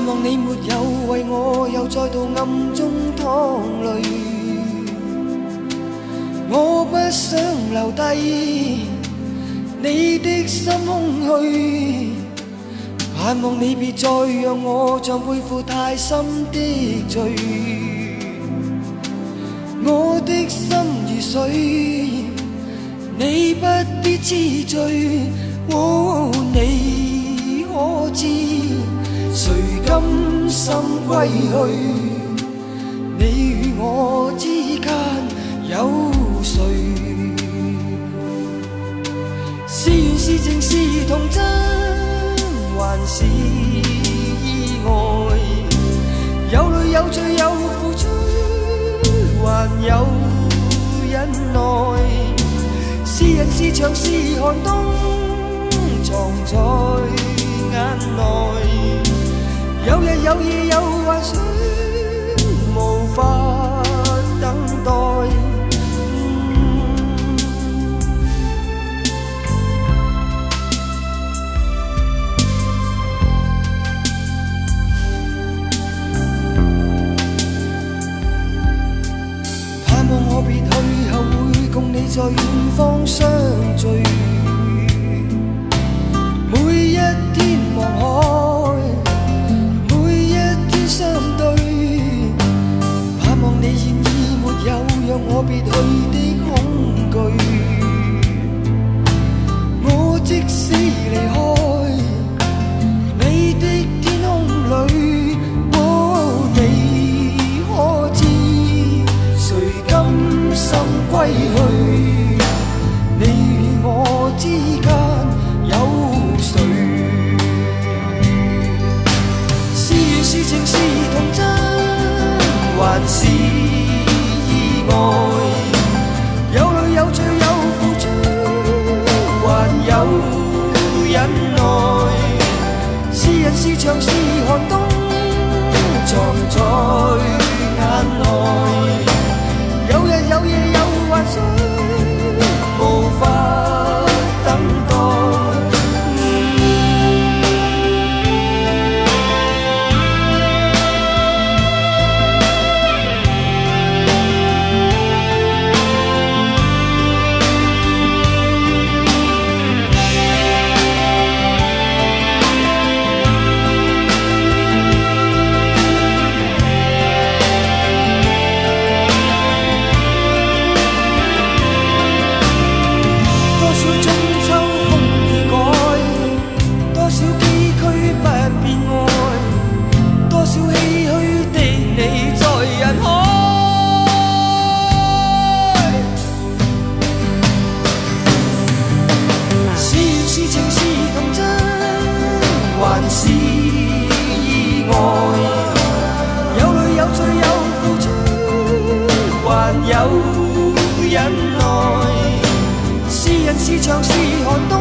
望你沒有為我又再度暗中淌淚，我不想留低你的心空虛，盼望你別再讓我像背負太深的罪，我的心如水，你不必痴醉，你可知誰甘心歸去？你與我之間有誰？是緣是情是童真，還是意外？有淚有罪有付出，還有忍耐。是人是牆是寒冬，藏在眼內。有日有夜有幻想，無法等待。盼望我別去後會共你在遠方相聚，每一天望海，每一天相對，盼望你願意沒有讓我別去的恐懼。我即使離開你的天空裏，你可知誰甘心歸去？你與我之間有誰？是緣是情是童真，還是意外？有淚有罪有付出，還有忍耐。是人是牆是寒冬，藏在眼內。有日有夜有幻想，無法等待。還是意外，有淚有罪有付出，還有忍耐。是人是牆是寒冬，